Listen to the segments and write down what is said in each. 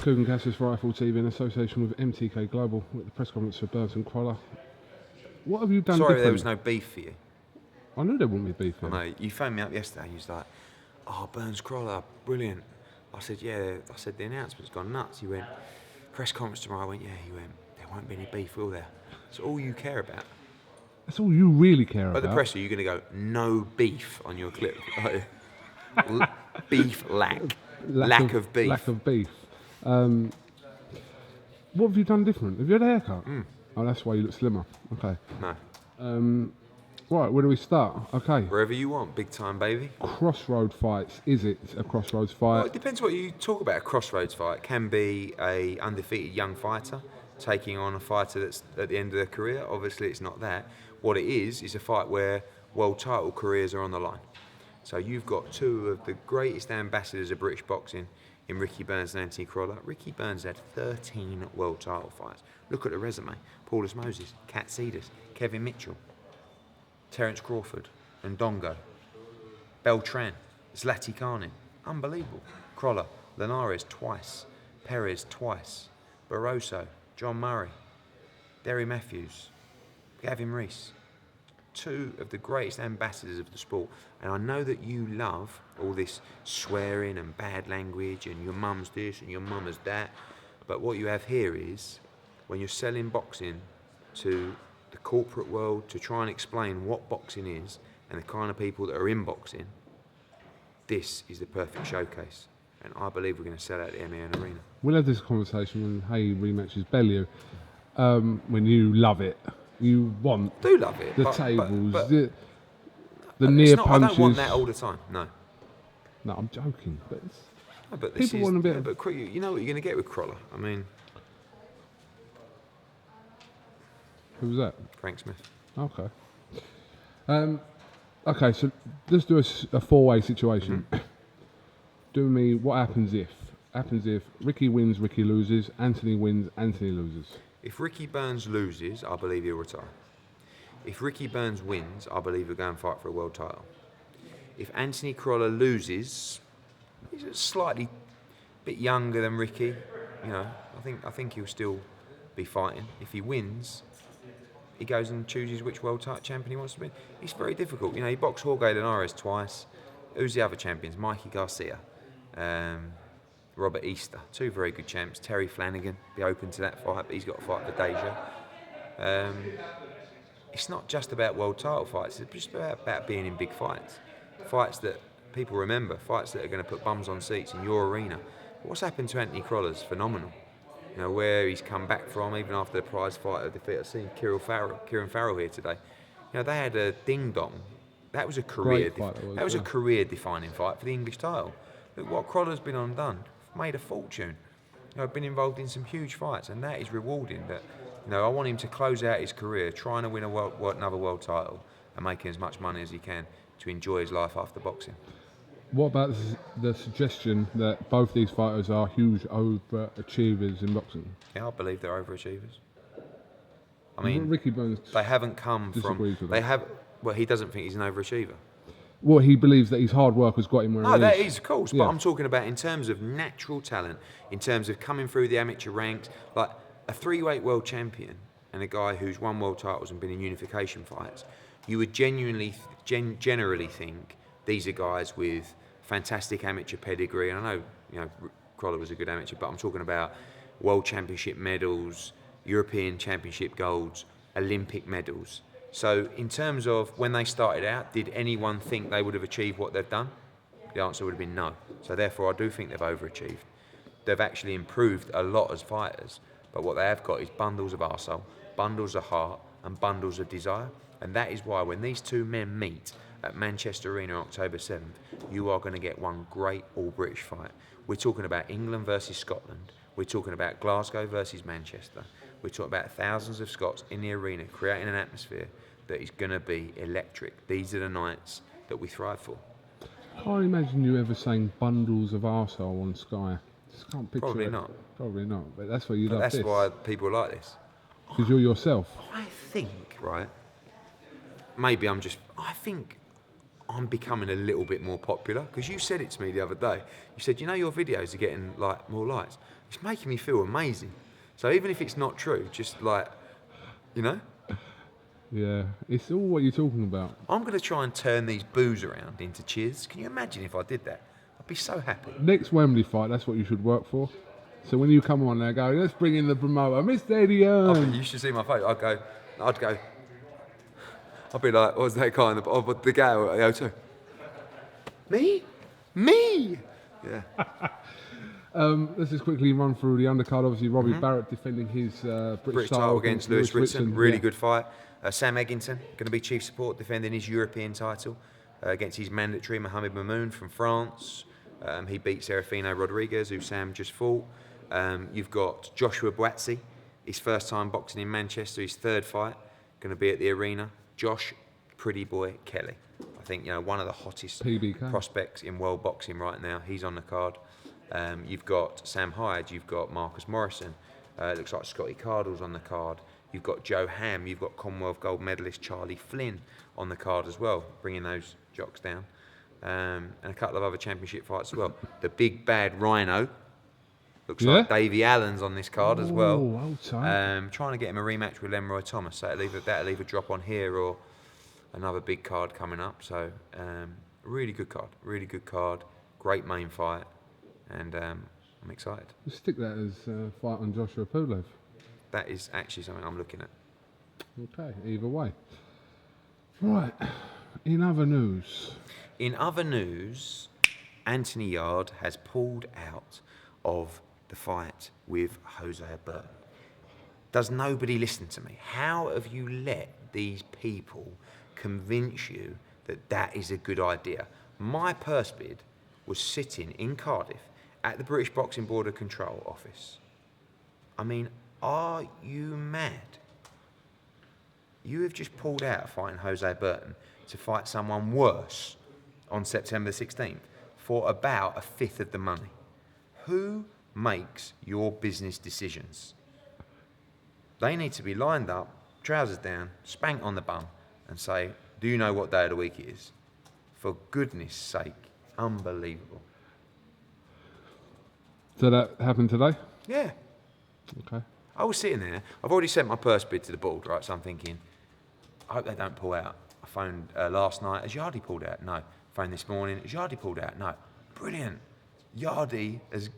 KUGAN CASSIUS Rifle TV in association with MTK Global with the press conference for Burns and Crolla. What have you done Sorry different? there was no beef for you. I knew there wouldn't be beef I here. know. You phoned me up yesterday and you was like, oh, Burns Crolla, brilliant. I said, yeah. I said, the announcement's gone nuts. You went, press conference tomorrow. I went, yeah. You went, there won't be any beef, will there? That's all you care about. That's all you really care At about. the presser, you're going to go, no beef on your clip. Beef lack. Lack of beef. Lack of beef. What have you done different? Have you had a haircut? Oh, that's why you look slimmer. Okay. No. Right, where do we start? Okay. Wherever you want, big time, baby. Crossroad fights. Is it a crossroads fight? Well, it depends what you talk about. A crossroads fight can be a undefeated young fighter taking on a fighter that's at the end of their career. Obviously, it's not that. What it is a fight where world title careers are on the line. So you've got two of the greatest ambassadors of British boxing in Ricky Burns and Anthony Crolla. Ricky Burns had 13 world title fights. Look at the resume. Paulus Moses, Katsidas, Kevin Mitchell, Terence Crawford, Ndongo, Beltran, Zlati Karnin. Unbelievable. Crolla, Linares twice, Perez twice, Barroso, John Murray, Derry Matthews, Gavin Rees. Two of the greatest ambassadors of the sport. And I know that you love all this swearing and bad language and your mum's this and your mum is that. But what you have here is when you're selling boxing to the corporate world to try and explain what boxing is and the kind of people that are in boxing, this is the perfect showcase. And I believe we're going to sell out the MEN Arena. We'll have this conversation when Hay rematches Bellew. When you love it. You want do love it, the but, tables, but the near punches. I don't want that all the time. No. No, I'm joking. But, no, but this people want a bit. But you know what you're going to get with Crolla. I mean, who's that? Frank Smith. Okay. Okay, so let's do a four-way situation. Do me what happens if? Happens if Ricky wins, Ricky loses, Anthony wins, Anthony loses. If Ricky Burns loses, I believe he'll retire. If Ricky Burns wins, I believe he'll go and fight for a world title. If Anthony Crolla loses, he's a slightly bit younger than Ricky. You know, I think he'll still be fighting. If he wins, he goes and chooses which world title champion he wants to be. It's very difficult. You know, he boxed Jorge Linares twice. Who's the other champions? Mikey Garcia. Robert Easter, two very good champs. Terry Flanagan, be open to that fight, but he's got a fight for Deja. It's not just about world title fights, it's just about being in big fights. Fights that people remember, fights that are going to put bums on seats in your arena. What's happened to Anthony Crolla's phenomenal. You know, where he's come back from, even after the prize fighter defeat. I've seen Kieran Farrell here today. You know, they had a ding-dong. That was a career-defining fight for the English title. Look what Crolla's been on done. Made a fortune. You know, been involved in some huge fights, and that is rewarding. That, you know, I want him to close out his career trying to win another world title and making as much money as he can to enjoy his life after boxing. What about the suggestion that both these fighters are huge overachievers in boxing? Yeah, I believe they're overachievers. I mean, Ricky Burns they haven't come from. They have. Well, he doesn't think he's an overachiever. Well, he believes that his hard work has got him where he is. No, that is, of course. Yeah. But I'm talking about in terms of natural talent, in terms of coming through the amateur ranks, like a 3-weight world champion and a guy who's won world titles and been in unification fights. You would generally think these are guys with fantastic amateur pedigree. And I know, you know, Crolla was a good amateur, but I'm talking about world championship medals, European championship golds, Olympic medals. So in terms of when they started out, did anyone think they would have achieved what they've done? The answer would have been no. So therefore, I do think they've overachieved. They've actually improved a lot as fighters, but what they have got is bundles of arsehole, bundles of heart, and bundles of desire. And that is why when these two men meet at Manchester Arena on October 7th, you are going to get one great all-British fight. We're talking about England versus Scotland. We're talking about Glasgow versus Manchester. We're talking about thousands of Scots in the arena creating an atmosphere that is going to be electric. These are the nights that we thrive for. I can't imagine you ever saying bundles of arsehole on Sky. Just can't picture Probably it. not. Probably not. But that's why you love That's this. why people like this. Because you're yourself. I think, right, maybe I think I'm becoming a little bit more popular. Because you said it to me the other day. You said, you know, your videos are getting like more likes. It's making me feel amazing. So even if it's not true, just like, you know, Yeah, it's all what you're talking about. I'm going to try and turn these boos around into cheers. Can you imagine if I did that? I'd be so happy. Next Wembley fight, that's what you should work for. So when you come on there, go, let's bring in the promoter, Mr. Eddie Hearn. You should see my face. I'd be like, what's that guy in the guy at the O2? Me? Yeah. Let's just quickly run through the undercard. Obviously, Robbie Barrett defending his British title against Lewis Ritson. Really yeah. good fight. Sam Eggington, going to be chief support, defending his European title against his mandatory Mohamed Mamoun from France. He beat Serafino Rodriguez, who Sam just fought. You've got Joshua Boazzi, his first time boxing in Manchester, his third fight, going to be at the arena. Josh Pretty Boy Kelly. I think, you know, one of the hottest PBK. prospects in world boxing right now. He's on the card. You've got Sam Hyde, you've got Marcus Morrison. It looks like Scotty Cardle's on the card. You've got Joe Ham, you've got Commonwealth gold medalist Charlie Flynn on the card as well, bringing those jocks down. And a couple of other championship fights as well. The big bad Rhino. Looks like Davey Allen's on this card as well. Well tight. Trying to get him a rematch with Lemroy Thomas. So that'll either drop on here or another big card coming up. So really good card. Great main fight. And I'm excited. Just stick that as a fight on Joshua Pulev. That is actually something I'm looking at. Okay, either way. Right, in other news. Anthony Yarde has pulled out of the fight with Jose Burton. Does nobody listen to me? How have you let these people convince you that that is a good idea? My purse bid was sitting in Cardiff at the British Boxing Board of Control office. I mean, are you mad? You have just pulled out fighting Jose Burton to fight someone worse on September 16th for about a fifth of the money. Who makes your business decisions? They need to be lined up, trousers down, spanked on the bum, and say, do you know what day of the week it is? For goodness sake, unbelievable. Did that happen today? Yeah. Okay. I was sitting there. I've already sent my purse bid to the board, right? So I'm thinking, I hope they don't pull out. I phoned last night. Has Yarde pulled out? No. Phoned this morning. Has Yarde pulled out? No. Brilliant. Yarde has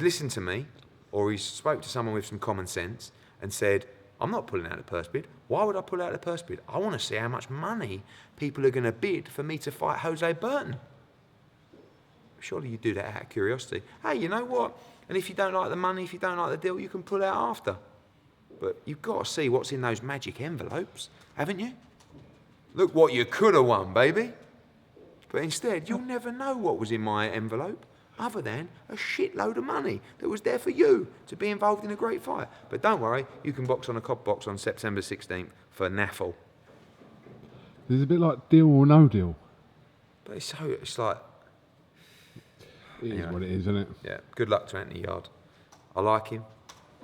listened to me, or he spoke to someone with some common sense and said, I'm not pulling out the purse bid. Why would I pull out the purse bid? I want to see how much money people are going to bid for me to fight Jose Burton. Surely you do that out of curiosity. Hey, you know what? And if you don't like the money, if you don't like the deal, you can pull out after. But you've got to see what's in those magic envelopes, haven't you? Look what you could have won, baby. But instead, you'll never know what was in my envelope other than a shitload of money that was there for you to be involved in a great fight. But don't worry, you can box on a cop box on September 16th for NAFL. It's a bit like deal or no deal. But it's like... It is what it is, isn't it? Yeah, good luck to Anthony Yarde. I like him.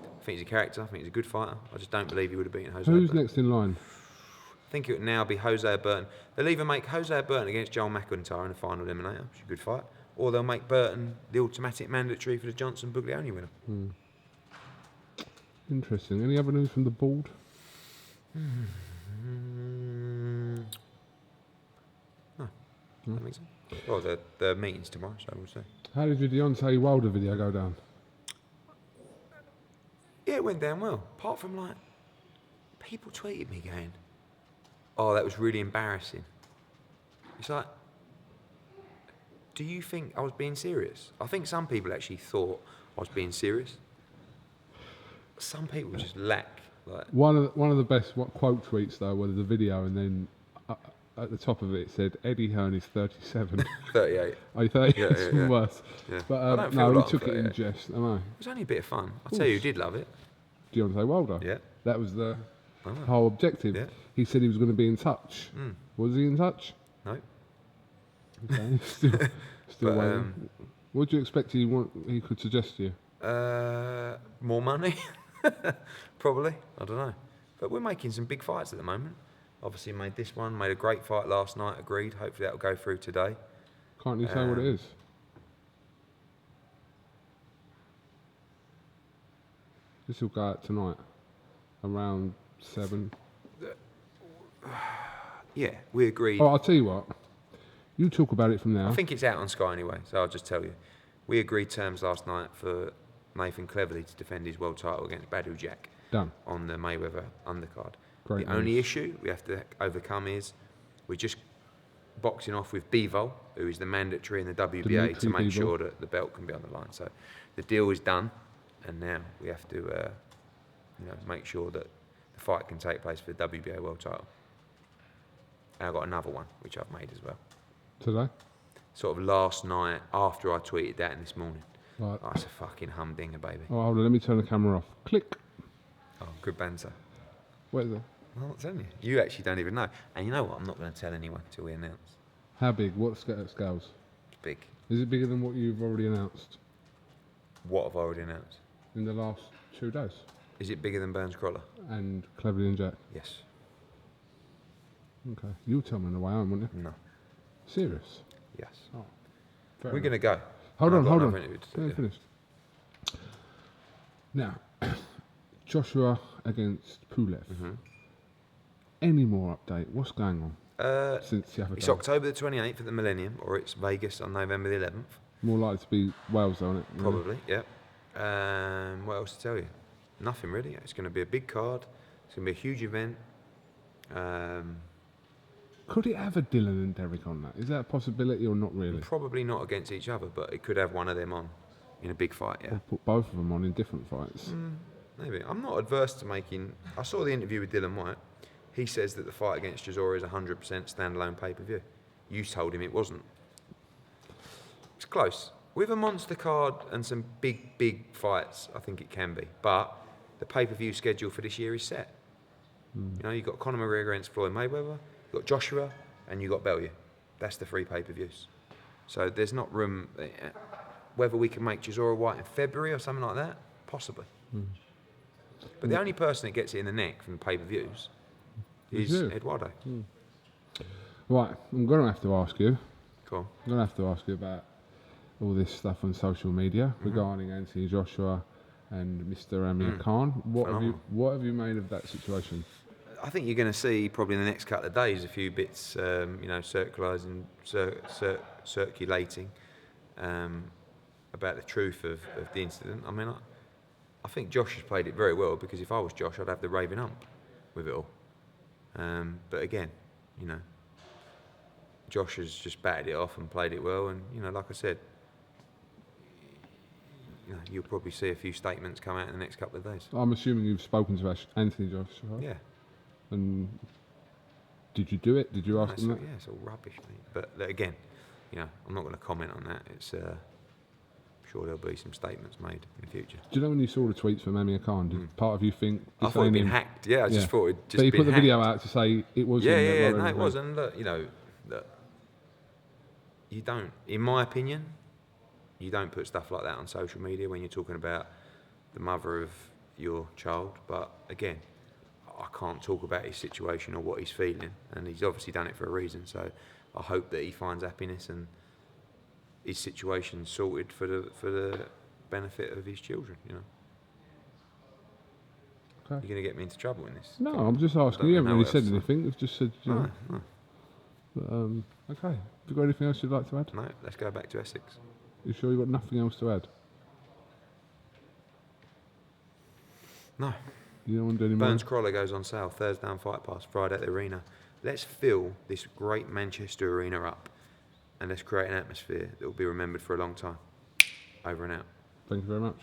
I think he's a character. I think he's a good fighter. I just don't believe he would have beaten Jose Who's Burton. next in line? I think it would now be Jose Burton. They'll either make Jose Burton against Joel McIntyre in the final eliminator, which is a good fight, or they'll make Burton the automatic mandatory for the Johnson Buglioni winner. Interesting. Any other news from the board? No. I don't think so. Well, the meeting's tomorrow, so we'll see. How did your Deontay Wilder video go down? Yeah, it went down well. Apart from, like, people tweeted me going, oh, that was really embarrassing. It's like, do you think I was being serious? I think some people actually thought I was being serious. Some people just lack, like... One of the best quote tweets, though, was the video, and then at the top of it said, Eddie Hearn is 37. 38. Oh, 38? Yeah, It's yeah. worse. Yeah. But no, like he took it in 38. jest, I know. It was only a bit of fun. I'll tell you who did love it. Deontay Wilder. Yeah. That was the whole objective. Yeah. He said he was going to be in touch. Was he in touch? No. Okay. Still waiting. What do you expect he could suggest to you? More money? Probably. I don't know. But we're making some big fights at the moment. obviously made this one, made a great fight last night, agreed. Hopefully that'll go through today. Can't you say what it is? This will go out tonight, around 7. Yeah, we agreed. Oh, I'll tell you what. You talk about it from now. I think it's out on Sky anyway, so I'll just tell you. We agreed terms last night for Nathan Cleverly to defend his world title against Badou Jack. Done. On the Mayweather undercard. Great the only issue we have to overcome is we're just boxing off with Bivol, who is the mandatory in the WBA, to make sure that the belt can be on the line. So the deal is done, and now we have to make sure that the fight can take place for the WBA world title. And I've got another one, which I've made as well. Today? Sort of last night, after I tweeted that, and this morning. Right. Oh, it's a fucking humdinger, baby. Oh, hold on, let me turn the camera off. Click. Oh, good banter. What is it? I'm not telling you. You actually don't even know. And you know what? I'm not going to tell anyone until we announce. How big? What scales? It's big. Is it bigger than what you've already announced? What have I already announced? In the last 2 days? Is it bigger than Burns Crolla? And Cleverly and Jack? Yes. Okay. You'll tell me on the way home, won't you? No. Serious? Yes. Oh, we're going to go. Hold on. Yeah. Finished. Now, Joshua against Pulev. Any more update? What's going on since the other It's day? October the 28th at the Millennium, or it's Vegas on November the 11th. More likely to be Wales, though, isn't it? Probably, yeah. What else to tell you? Nothing really. It's going to be a big card. It's going to be a huge event. Could it have a Dylan and Derek on that? Is that a possibility or not really? Probably not against each other, but it could have one of them on in a big fight, yeah. Or put both of them on in different fights. Maybe. I'm not adverse to making... I saw the interview with Dylan White. He says that the fight against Chisora is 100% standalone pay-per-view. You told him it wasn't. It's close. With a monster card and some big fights, I think it can be. But the pay-per-view schedule for this year is set. You know, you've got Conor McGregor against Floyd Mayweather, you've got Joshua, and you've got Bellew. That's the 3 pay-per-views. So there's not room... Whether we can make Chisora White in February or something like that, possibly. But the only person that gets it in the neck from the pay-per-views is Eduardo. Right, I'm going to have to ask you. Cool. I'm going to have to ask you about all this stuff on social media regarding Anthony Joshua and Mr. Amir Khan. What have you made of that situation? I think you're going to see probably in the next couple of days a few bits, circulating about the truth of the incident. I mean, I think Josh has played it very well, because if I was Josh, I'd have the raving ump with it all. But again, you know, Josh has just batted it off and played it well, and you know, like I said, you know, you'll probably see a few statements come out in the next couple of days. I'm assuming you've spoken to Anthony Joshua. Yeah. And did you do it? Did you ask him that? Yeah, it's all rubbish, mate. But again, you know, I'm not going to comment on that. It's sure there'll be some statements made in the future. Do you know when you saw the tweets from Amir Khan, did part of you think... I thought it'd been hacked. Yeah, I just thought it'd just been been put the hacked. video out to say it was him. Yeah, no, it wasn't. Look, you know, you don't, in my opinion, you don't put stuff like that on social media when you're talking about the mother of your child. But again, I can't talk about his situation or what he's feeling, and he's obviously done it for a reason. So I hope that he finds happiness and his situation sorted for the benefit of his children. You know. Okay. You're going to get me into trouble in this. No, I'm just asking. You haven't really said anything. You've just said, you know. No. But, okay. Have you got anything else you'd like to add? No, let's go back to Essex. You sure you've got nothing else to add? No. You don't want to do any more? Burns Crolla goes on sale Thursday on Fight Pass, Friday at the arena. Let's fill this great Manchester arena up, and let's create an atmosphere that will be remembered for a long time. Over and out. Thank you very much.